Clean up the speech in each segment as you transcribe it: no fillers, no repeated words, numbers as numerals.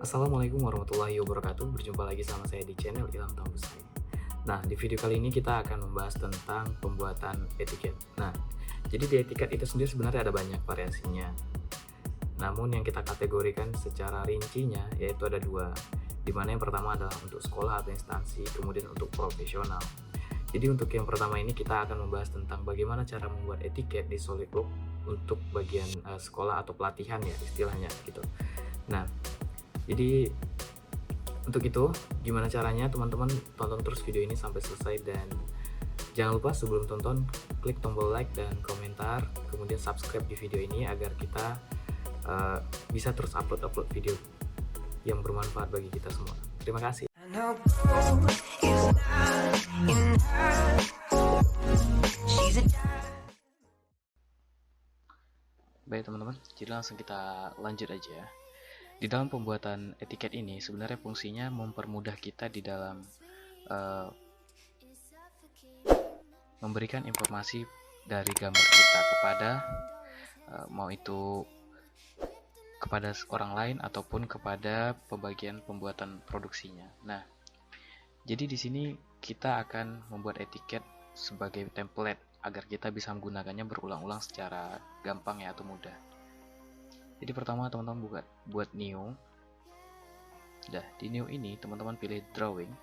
Assalamualaikum warahmatullahi wabarakatuh. Berjumpa lagi sama saya di channel Ilham Tambusai. Nah, di video kali ini kita akan membahas tentang pembuatan etiket. Nah, jadi di etiket itu sendiri sebenarnya ada banyak variasinya. Namun yang kita kategorikan secara rincinya yaitu ada dua, di mana yang pertama adalah untuk sekolah atau instansi, kemudian untuk profesional. Jadi untuk yang pertama ini kita akan membahas tentang bagaimana cara membuat etiket di SolidWorks untuk bagian sekolah atau pelatihan ya istilahnya gitu. Nah, jadi untuk itu gimana caranya teman-teman tonton terus video ini sampai selesai, dan jangan lupa sebelum tonton klik tombol like dan komentar, kemudian subscribe di video ini agar kita bisa terus upload video yang bermanfaat bagi kita semua. Terima kasih. Baik teman-teman, jadi langsung kita lanjut aja ya. Di dalam pembuatan etiket ini sebenarnya fungsinya mempermudah kita di dalam memberikan informasi dari gambar kita kepada mau itu kepada orang lain ataupun kepada pembagian pembuatan produksinya. Nah, jadi di sini kita akan membuat etiket sebagai template agar kita bisa menggunakannya berulang-ulang secara gampang ya atau mudah. Jadi pertama teman-teman buat new. Dah, di new ini teman-teman pilih drawing.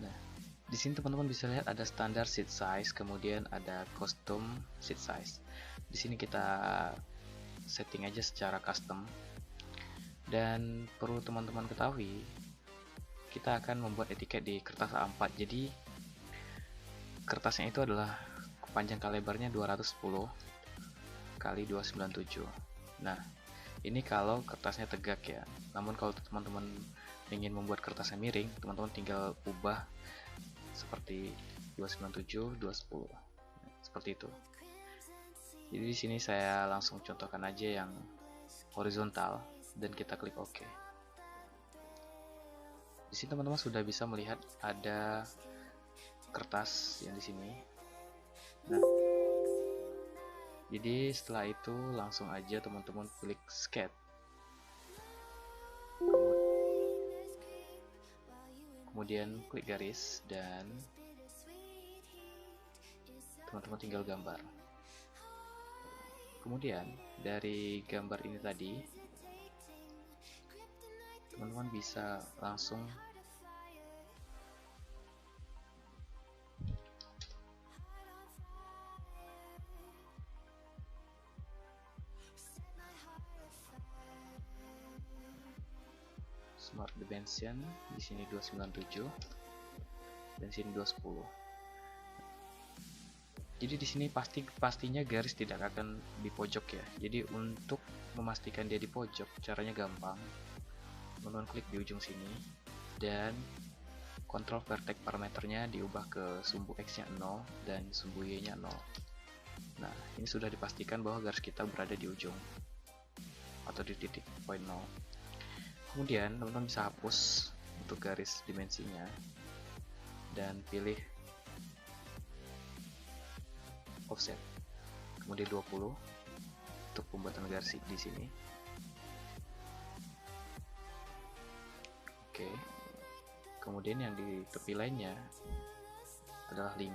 Nah, di sini teman-teman bisa lihat ada standar sheet size, kemudian ada custom sheet size. Di sini kita setting aja secara custom. Dan perlu teman-teman ketahui, kita akan membuat etiket di kertas A4. Jadi kertasnya itu adalah panjang lebarnya 210 kali 297. Nah, ini kalau kertasnya tegak ya. Namun kalau teman-teman ingin membuat kertasnya miring, teman-teman tinggal ubah seperti 297, 210. Seperti itu. Jadi di sini saya langsung contohkan aja yang horizontal dan kita klik OK. Di sini teman-teman sudah bisa melihat ada kertas yang di sini. Nah, jadi setelah itu langsung aja teman-teman klik sketch. Kemudian klik garis dan teman-teman tinggal gambar. Kemudian dari gambar ini tadi teman-teman bisa langsung smart dimension, di sini 297 dan sini 210. Jadi di sini pastinya garis tidak akan di pojok ya. Jadi untuk memastikan dia di pojok, caranya gampang. Teman-teman klik di ujung sini dan kontrol vertex parameternya diubah ke sumbu X-nya 0 dan sumbu Y-nya 0. Nah, ini sudah dipastikan bahwa garis kita berada di ujung atau di titik point 0. Kemudian teman-teman bisa hapus untuk garis dimensinya dan pilih offset, kemudian 20 untuk pembuatan garis di sini. Oke. Kemudian yang di tepi lainnya adalah 5.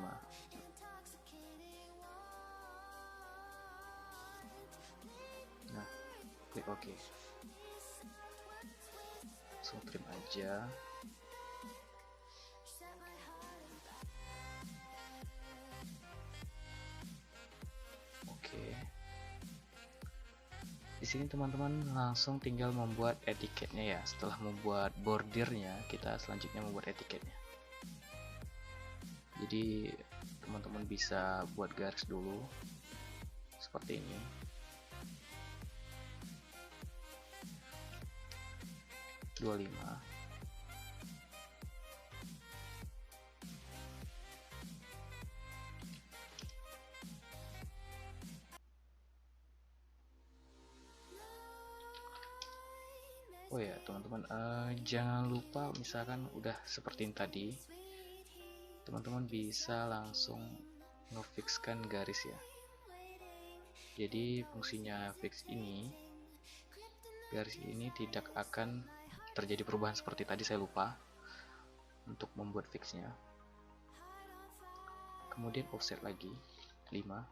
Nah, klik OK. Langsung trim aja. Di sini teman-teman langsung tinggal membuat etiketnya ya. Setelah membuat bordirnya, kita selanjutnya membuat etiketnya. Jadi teman-teman bisa buat garis dulu seperti ini. Dua 25. Oh ya teman-teman, jangan lupa misalkan udah seperti ini tadi, teman-teman bisa langsung ngefixkan garis ya. Jadi fungsinya fix ini, garis ini tidak akan terjadi perubahan seperti tadi, saya lupa untuk membuat fixnya. Kemudian offset lagi 5,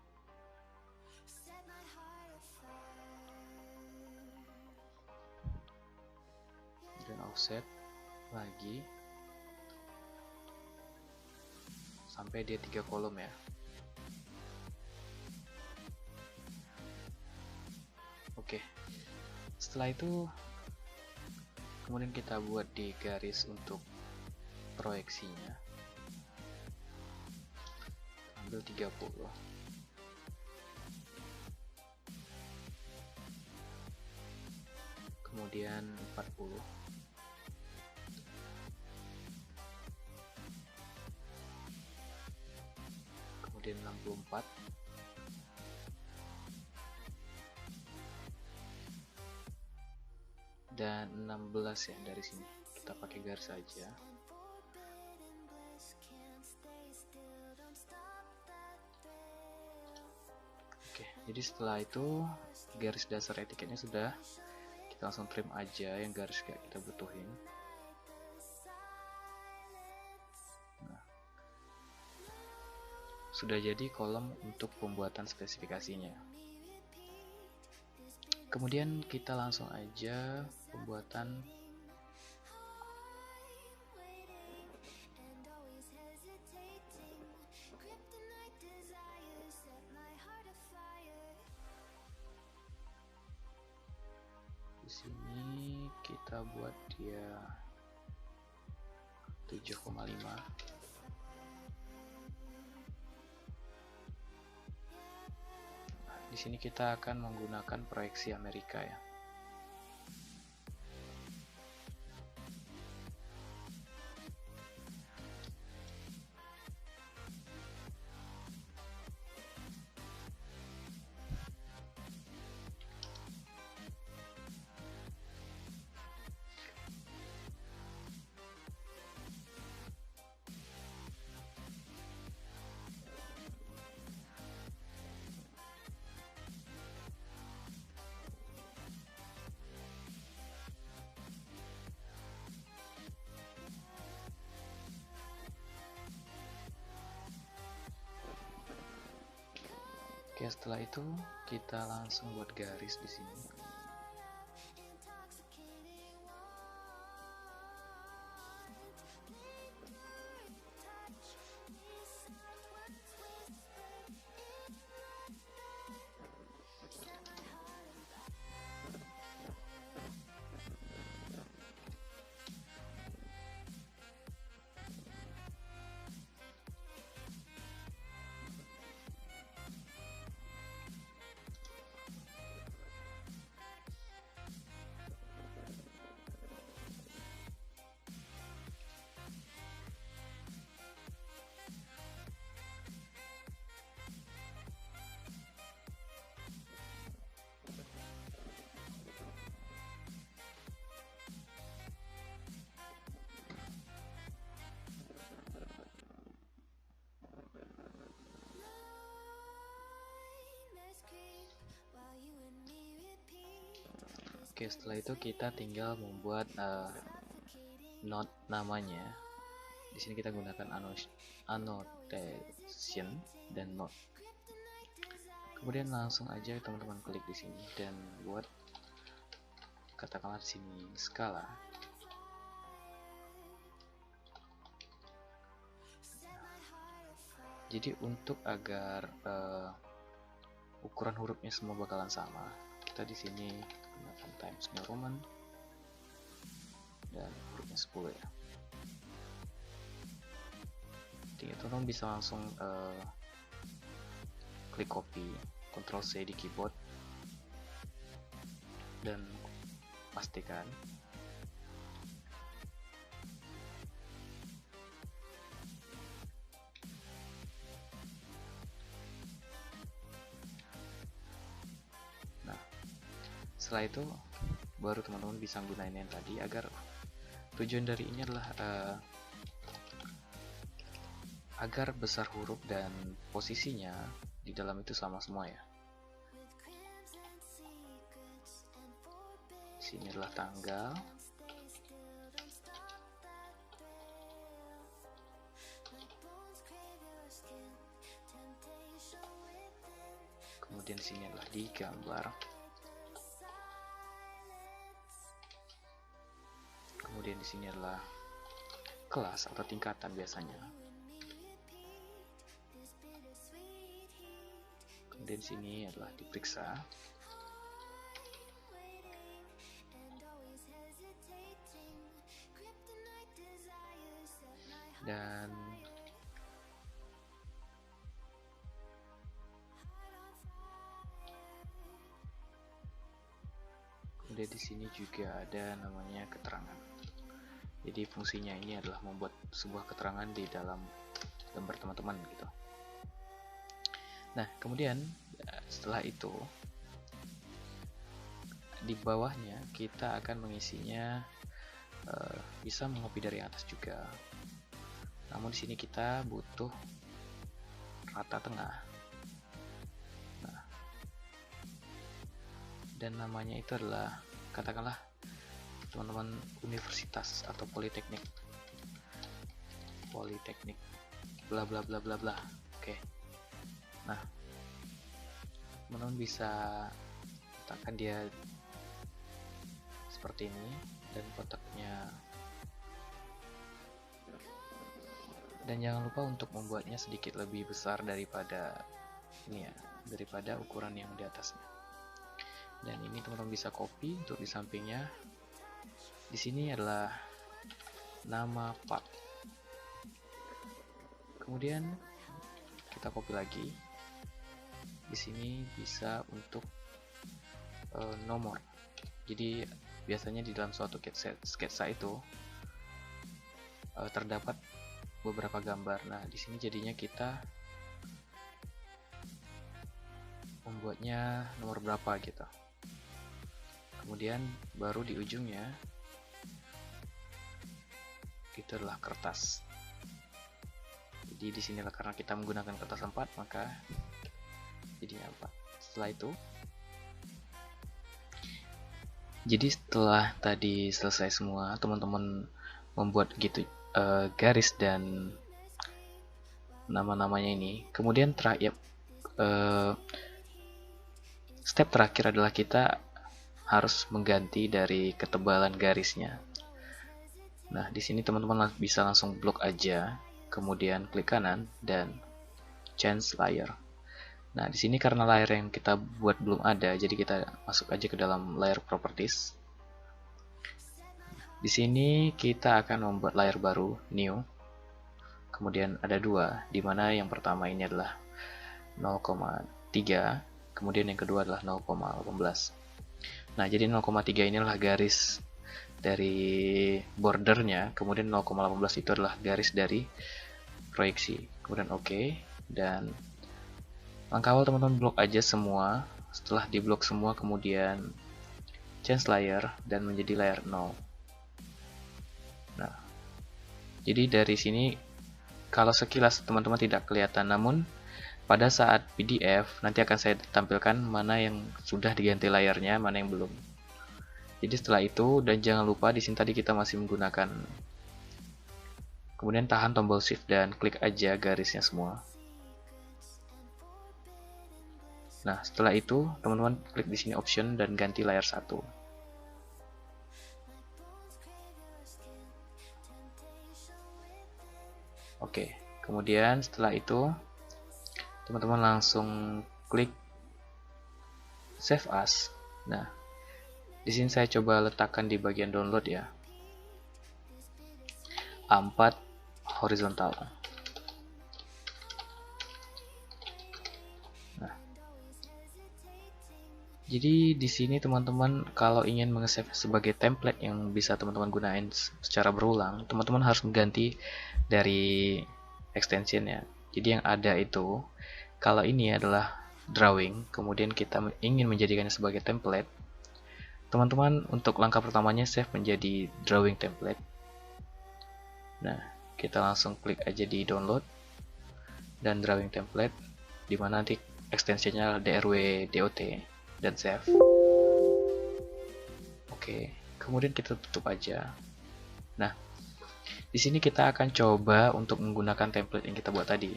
dan offset lagi sampai dia 3 kolom ya. Oke, setelah itu kemudian kita buat di garis untuk proyeksinya, ambil 30, kemudian 40, kemudian 64, dan 16 ya. Dari sini kita pakai garis saja. Oke, jadi setelah itu garis dasar etiketnya sudah, kita langsung trim aja yang garis gak kita butuhin. Nah, sudah jadi kolom untuk pembuatan spesifikasinya. Kemudian kita langsung aja pembuatan di sini. Kita buat dia 7,5. Di sini kita akan menggunakan proyeksi Amerika ya. Oke, setelah itu kita langsung buat garis di sini. Oke, setelah itu kita tinggal membuat note namanya. Di sini kita gunakan annotation dan note. Kemudian langsung aja teman-teman klik di sini dan buat, katakanlah di sini skala. Jadi untuk agar ukuran hurufnya semua bakalan sama, kita di sini gunakan Times New Roman dan hurufnya 10 ya. Jadi teman-teman bisa langsung klik copy, Ctrl C di keyboard dan pastikan. Setelah itu baru teman-teman bisa gunain yang tadi, agar tujuan dari ini adalah agar besar huruf dan posisinya di dalam itu sama semua ya. Di sini adalah tanggal. Kemudian di sini adalah digambar. Kemudian di sini adalah kelas atau tingkatan biasanya. Kemudian di sini adalah diperiksa. Dan kemudian di sini juga ada namanya keterangan. Jadi fungsinya ini adalah membuat sebuah keterangan di dalam gambar teman-teman gitu. Nah, kemudian setelah itu di bawahnya kita akan mengisinya, bisa mengcopy dari atas juga. Namun di sini kita butuh rata tengah. Nah, dan namanya itu adalah, katakanlah teman-teman universitas atau politeknik bla bla bla bla bla. Oke. Nah, teman-teman bisa letakkan dia seperti ini, dan kotaknya, dan jangan lupa untuk membuatnya sedikit lebih besar daripada ini ya, daripada ukuran yang di atasnya. Dan ini teman-teman bisa copy untuk di sampingnya. Di sini adalah nama part. Kemudian kita copy lagi. Di sini bisa untuk nomor. Jadi biasanya di dalam suatu sketsa itu terdapat beberapa gambar. Nah, di sini jadinya kita membuatnya nomor berapa gitu. Kemudian baru di ujungnya itu adalah kertas. Jadi di sinilah karena kita menggunakan kertas 4, maka jadinya 4. Setelah itu, jadi setelah tadi selesai semua, teman-teman membuat gitu garis dan nama-namanya ini. Kemudian terakhir, step terakhir adalah kita harus mengganti dari ketebalan garisnya. Nah, di sini teman-teman bisa langsung blok aja, kemudian klik kanan dan change layer. Nah, di sini karena layer yang kita buat belum ada, jadi kita masuk aja ke dalam layer properties. Di sini kita akan membuat layer baru, new. Kemudian ada 2, di mana yang pertama ini adalah 0,3, kemudian yang kedua adalah 0,18. Nah, jadi 0,3 ini adalah garis dari bordernya, kemudian 0,18 itu adalah garis dari proyeksi. Kemudian oke, dan langkah awal teman-teman blok aja semua. Setelah diblok semua, kemudian change layer dan menjadi layer 0. Nah, jadi dari sini kalau sekilas teman-teman tidak kelihatan, namun pada saat PDF nanti akan saya tampilkan mana yang sudah diganti layarnya, mana yang belum. Jadi setelah itu, dan jangan lupa di sini tadi kita masih menggunakan, kemudian tahan tombol shift dan klik aja garisnya semua. Nah, setelah itu teman-teman klik di sini option dan ganti layar 1. Oke, kemudian setelah itu teman-teman langsung klik save as. Nah, di sini saya coba letakkan di bagian download ya, A4 horizontal. Nah, jadi di sini teman-teman kalau ingin meng-save sebagai template yang bisa teman-teman gunain secara berulang, teman-teman harus mengganti dari extension ya. Jadi yang ada itu, kalau ini adalah drawing, kemudian kita ingin menjadikannya sebagai template, teman-teman untuk langkah pertamanya save menjadi drawing template. Nah, kita langsung klik aja di download dan drawing template, dimana nanti extensionnya drw dot dan save. oke. Kemudian kita tutup aja. Nah, di sini kita akan coba untuk menggunakan template yang kita buat tadi.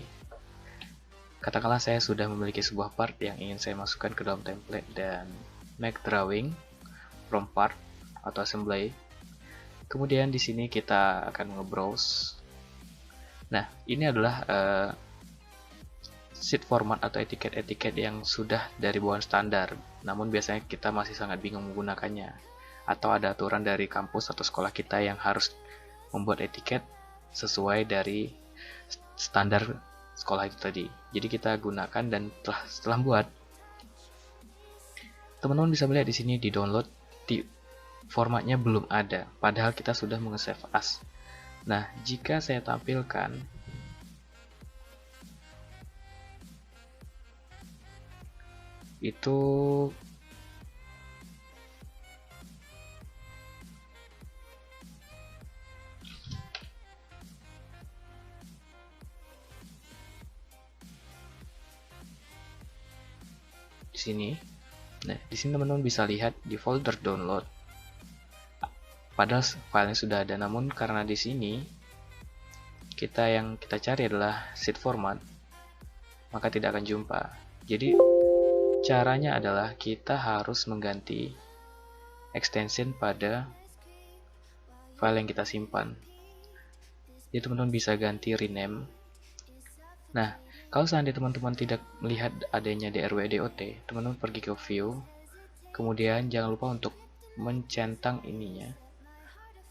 Katakanlah saya sudah memiliki sebuah part yang ingin saya masukkan ke dalam template dan make drawing from part atau assembly. Kemudian di sini kita akan nge-browse. Nah, ini adalah sheet format atau etiket-etiket yang sudah dari bawaan standar. Namun biasanya kita masih sangat bingung menggunakannya. Atau ada aturan dari kampus atau sekolah kita yang harus membuat etiket sesuai dari standar sekolah itu tadi. Jadi kita gunakan dan setelah buat, teman-teman bisa melihat di sini di download formatnya belum ada, padahal kita sudah menge-save as. Nah, jika saya tampilkan itu di sini. Nah, di sini teman-teman bisa lihat di folder download. Padahal filenya sudah ada, namun karena di sini yang kita cari adalah sheet format, maka tidak akan jumpa. Jadi caranya adalah kita harus mengganti extension pada file yang kita simpan. Jadi teman-teman bisa ganti rename. Nah, kalau seandainya teman-teman tidak melihat adanya DRW-DOT, teman-teman pergi ke view, kemudian jangan lupa untuk mencentang ininya,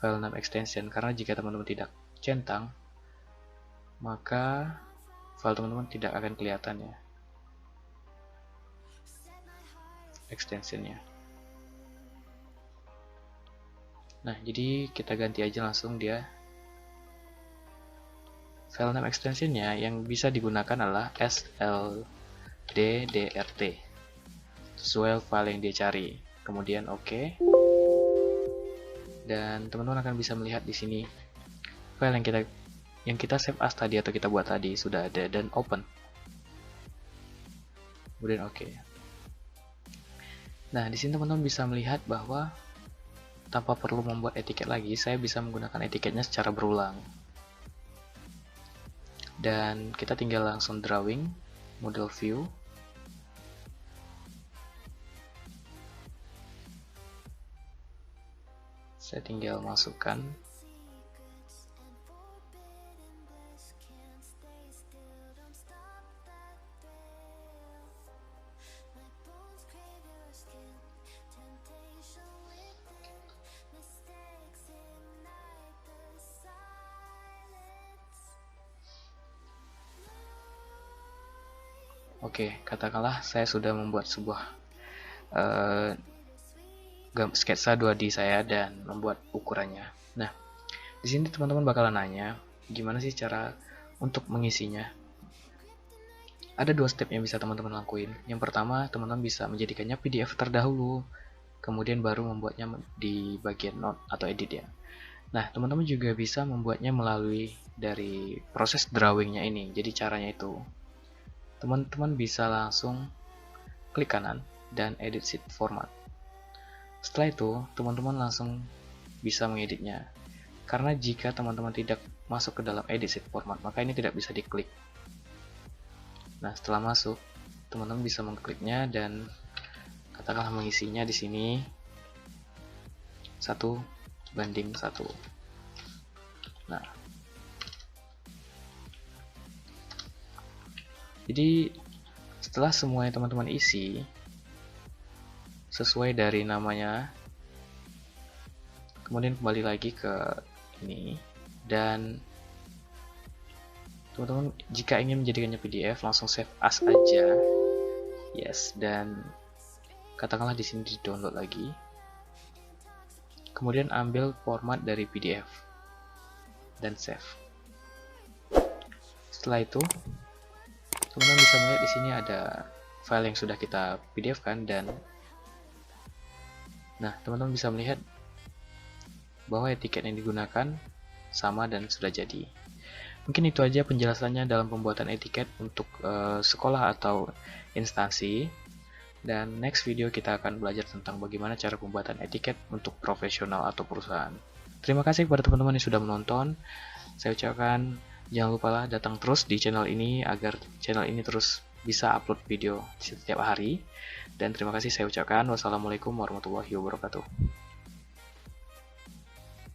file name extension, karena jika teman-teman tidak centang, maka file teman-teman tidak akan kelihatan ya extensionnya. Nah, jadi kita ganti aja langsung dia. File name extensionnya yang bisa digunakan adalah slddrt sesuai file yang dia cari. Kemudian oke. Dan teman-teman akan bisa melihat di sini file yang kita save as tadi atau kita buat tadi sudah ada dan open. Kemudian oke. Nah, di sini teman-teman bisa melihat bahwa tanpa perlu membuat etiket lagi, saya bisa menggunakan etiketnya secara berulang. Dan kita tinggal langsung drawing, model view. Saya tinggal masukkan Oke, katakanlah saya sudah membuat sebuah sketsa 2D saya dan membuat ukurannya. Nah, di sini teman-teman bakalan nanya, gimana sih cara untuk mengisinya? Ada 2 step yang bisa teman-teman lakuin. Yang pertama, teman-teman bisa menjadikannya PDF terdahulu, kemudian baru membuatnya di bagian note atau edit ya. Nah, teman-teman juga bisa membuatnya melalui dari proses drawingnya ini. Jadi caranya itu, teman-teman bisa langsung klik kanan dan edit sheet format. Setelah itu, teman-teman langsung bisa mengeditnya. Karena jika teman-teman tidak masuk ke dalam edit sheet format, maka ini tidak bisa diklik. Nah, setelah masuk, teman-teman bisa mengkliknya dan katakanlah mengisinya di sini 1:1. Nah, jadi setelah semuanya teman-teman isi sesuai dari namanya, kemudian kembali lagi ke ini, dan teman-teman jika ingin menjadikannya PDF langsung save as aja, yes, dan katakanlah di sini di download lagi, kemudian ambil format dari PDF dan save. Setelah itu teman-teman bisa melihat di sini ada file yang sudah kita PDF kan, dan nah, teman-teman bisa melihat bahwa etiket yang digunakan sama dan sudah jadi. Mungkin itu aja penjelasannya dalam pembuatan etiket untuk sekolah atau instansi. Dan next video kita akan belajar tentang bagaimana cara pembuatan etiket untuk profesional atau perusahaan. Terima kasih kepada teman-teman yang sudah menonton. Saya ucapkan jangan lupa datang terus di channel ini agar channel ini terus bisa upload video setiap hari. Dan terima kasih saya ucapkan. Wassalamualaikum warahmatullahi wabarakatuh.